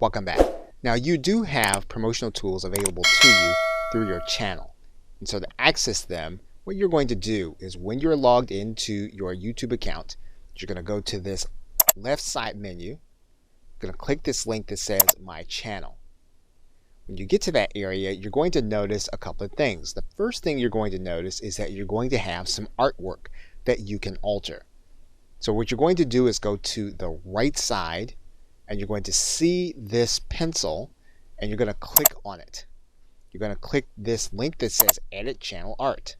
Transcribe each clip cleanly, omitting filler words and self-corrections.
Welcome back. Now you do have promotional tools available to you through your channel. And so to access them, what you're going to do is when you're logged into your YouTube account, you're going to go to this left side menu. You're going to click this link that says My Channel. When you get to that area, you're going to notice a couple of things. The first thing you're going to notice is that you're going to have some artwork that you can alter. So what you're going to do is go to the right side and you're going to see this pencil and you're going to click on it. You're going to click this link that says Edit Channel Art.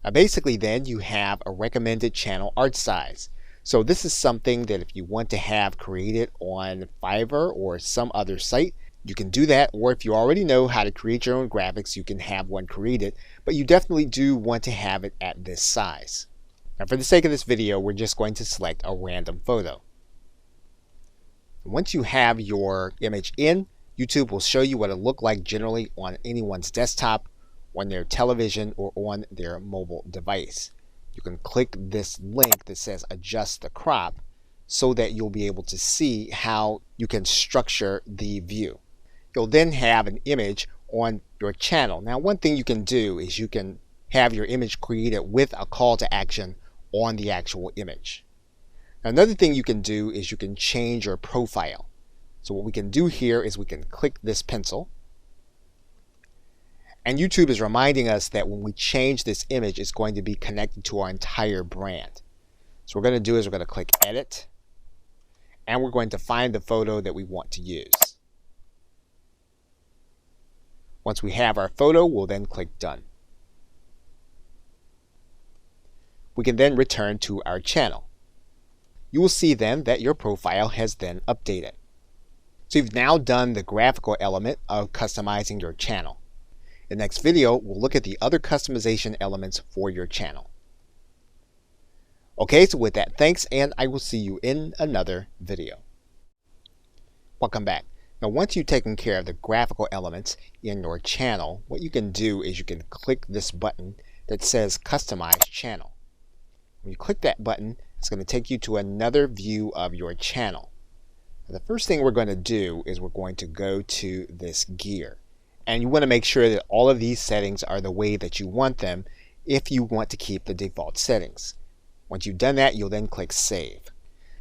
Now basically then you have a recommended channel art size. So this is something that if you want to have created on Fiverr or some other site, you can do that, or if you already know how to create your own graphics, you can have one created, but you definitely do want to have it at this size. Now for the sake of this video, we're just going to select a random photo. Once you have your image in, YouTube will show you what it looks like generally on anyone's desktop, on their television, or on their mobile device. You can click this link that says Adjust the Crop so that you'll be able to see how you can structure the view. You'll then have an image on your channel. Now one thing you can do is you can have your image created with a call to action on the actual image. Now, another thing you can do is you can change your profile. So what we can do here is we can click this pencil. And YouTube is reminding us that when we change this image, it's going to be connected to our entire brand. So what we're going to do is we're going to click Edit. And we're going to find the photo that we want to use. Once we have our photo, we'll then click Done. We can then return to our channel. You will see then that your profile has then updated. So you've now done the graphical element of customizing your channel. In the next video, we'll look at the other customization elements for your channel. Okay, so with that, thanks, and I will see you in another video. Welcome back. Now once you've taken care of the graphical elements in your channel, what you can do is you can click this button that says Customize Channel. When you click that button, it's going to take you to another view of your channel. Now, the first thing we're going to do is we're going to go to this gear. And you want to make sure that all of these settings are the way that you want them if you want to keep the default settings. Once you've done that, you'll then click Save.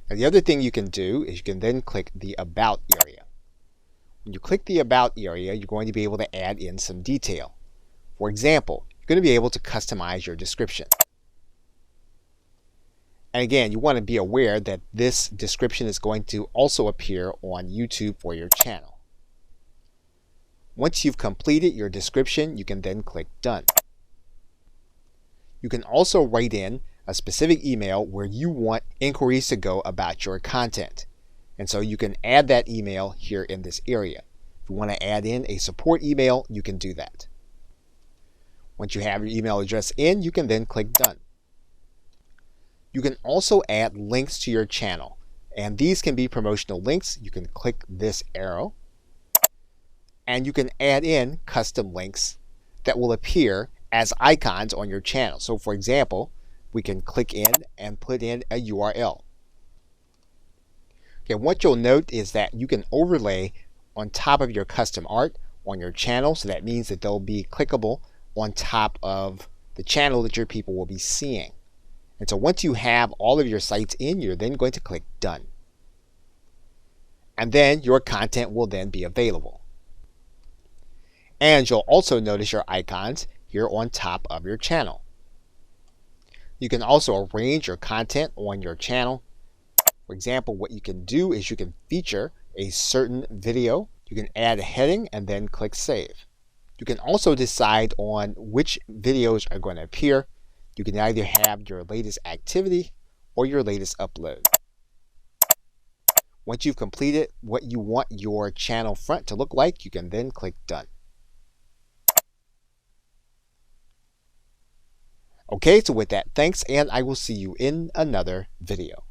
Now the other thing you can do is you can then click the About area. When you click the About area, you're going to be able to add in some detail. For example, you're going to be able to customize your description. And again, you want to be aware that this description is going to also appear on YouTube for your channel. Once you've completed your description, you can then click Done. You can also write in a specific email where you want inquiries to go about your content. And so you can add that email here in this area. If you want to add in a support email, you can do that. Once you have your email address in, you can then click Done. You can also add links to your channel, and these can be promotional links. You can click this arrow, and you can add in custom links that will appear as icons on your channel. So for example, we can click in and put in a URL. Okay, what you'll note is that you can overlay on top of your custom art on your channel, so that means that they'll be clickable on top of the channel that your people will be seeing. And so once you have all of your sites in, you're then going to click Done. And then your content will then be available. And you'll also notice your icons here on top of your channel. You can also arrange your content on your channel. For example, what you can do is you can feature a certain video. You can add a heading and then click Save. You can also decide on which videos are going to appear. You can either have your latest activity or your latest upload. Once you've completed what you want your channel front to look like, you can then click Done. Okay, so with that, thanks, and I will see you in another video.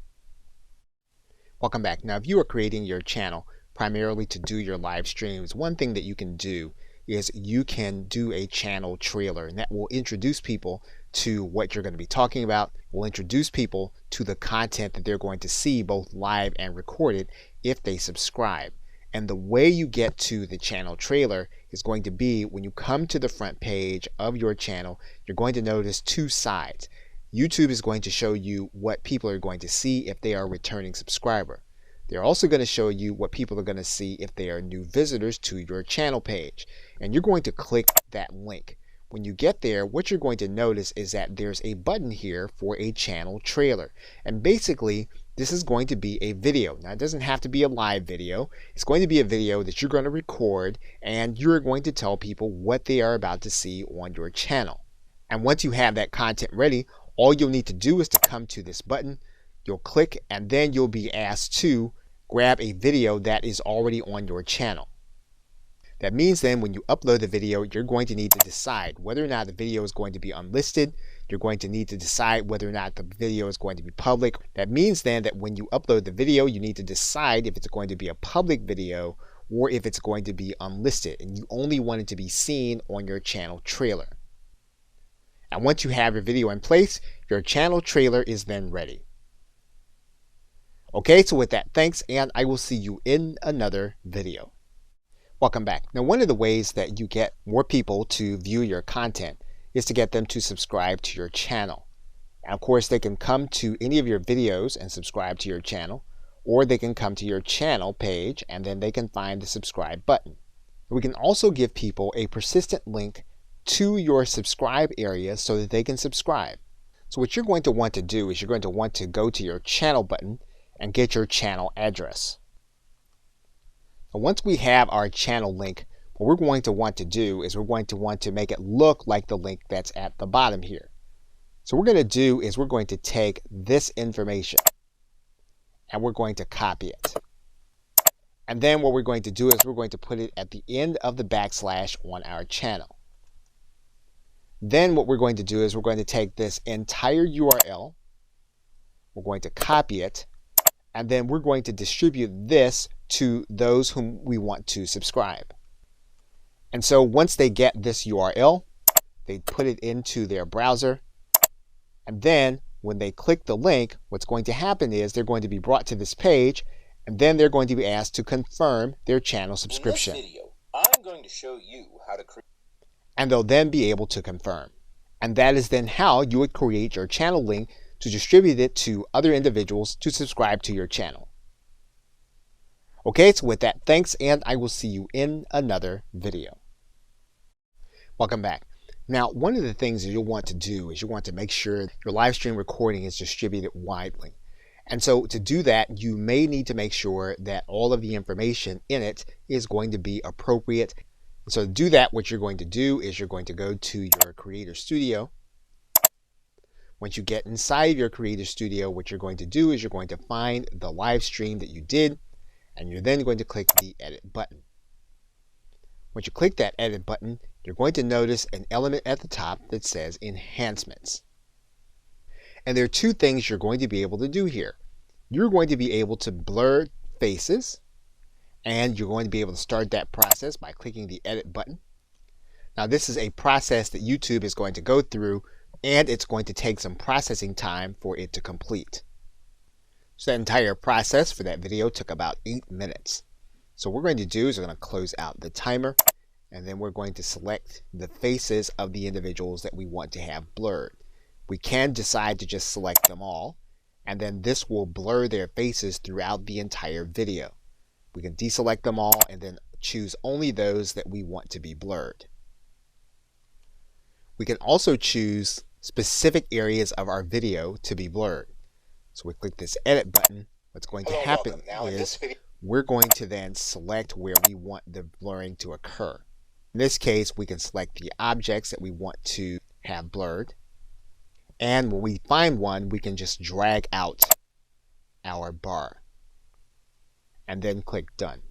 Welcome back. Now, if you are creating your channel primarily to do your live streams, one thing that you can do is you can do a channel trailer, and that will introduce people to what you're going to be talking about, will introduce people to the content that they're going to see both live and recorded if they subscribe. And the way you get to the channel trailer is going to be when you come to the front page of your channel, you're going to notice two sides. YouTube is going to show you what people are going to see if they are a returning subscriber. They're also going to show you what people are going to see if they are new visitors to your channel page. And you're going to click that link. When you get there, what you're going to notice is that there's a button here for a channel trailer. And basically, this is going to be a video. Now, it doesn't have to be a live video. It's going to be a video that you're going to record, and you're going to tell people what they are about to see on your channel. And once you have that content ready, all you'll need to do is to come to this button. You'll click, and then you'll be asked to grab a video that is already on your channel. That means then when you upload the video, you're going to need to decide whether or not the video is going to be unlisted. You're going to need to decide whether or not the video is going to be public. That means then that when you upload the video, you need to decide if it's going to be a public video or if it's going to be unlisted, and you only want it to be seen on your channel trailer. And once you have your video in place, your channel trailer is then ready. Okay, so with that, thanks, and I will see you in another video. Welcome back. Now, one of the ways that you get more people to view your content is to get them to subscribe to your channel. And of course, they can come to any of your videos and subscribe to your channel, or they can come to your channel page and then they can find the subscribe button. We can also give people a persistent link to your subscribe area so that they can subscribe. So what you're going to want to do is you're going to want to go to your channel button and get your channel address. Now, once we have our channel link, what we're going to want to do is we're going to want to make it look like the link that's at the bottom here. So what we're going to do is we're going to take this information and we're going to copy it. And then what we're going to do is we're going to put it at the end of the backslash on our channel. Then what we're going to do is we're going to take this entire URL, we're going to copy it, and then we're going to distribute this to those whom we want to subscribe. And so once they get this URL, they put it into their browser, and then when they click the link, what's going to happen is they're going to be brought to this page, and then they're going to be asked to confirm their channel subscription. In this video, I'm going to show you how to create, and they'll then be able to confirm. And that is then how you would create your channel link to distribute it to other individuals to subscribe to your channel. Okay, so with that, thanks, and I will see you in another video. Welcome back. Now, one of the things that you'll want to do is you want to make sure your live stream recording is distributed widely. And so to do that, you may need to make sure that all of the information in it is going to be appropriate. So to do that, what you're going to do is you're going to go to your Creator Studio. Once you get inside of your Creator Studio, what you're going to do is you're going to find the live stream that you did, and you're then going to click the Edit button. Once you click that Edit button, you're going to notice an element at the top that says Enhancements. And there are two things you're going to be able to do here. You're going to be able to blur faces, and you're going to be able to start that process by clicking the Edit button. Now, this is a process that YouTube is going to go through, and it's going to take some processing time for it to complete. So that entire process for that video took about 8 minutes. So what we're going to do is we're going to close out the timer, and then we're going to select the faces of the individuals that we want to have blurred. We can decide to just select them all, and then this will blur their faces throughout the entire video. We can deselect them all and then choose only those that we want to be blurred. We can also choose specific areas of our video to be blurred. So we click this Edit button. What's going to happen is we're going to then select where we want the blurring to occur. In this case, we can select the objects that we want to have blurred. And when we find one, we can just drag out our bar and then click Done.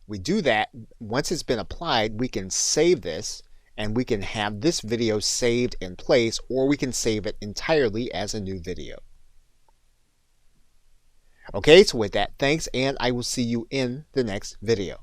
We do that. Once it's been applied, we can save this, and we can have this video saved in place, or we can save it entirely as a new video. Okay, so with that, thanks, and I will see you in the next video.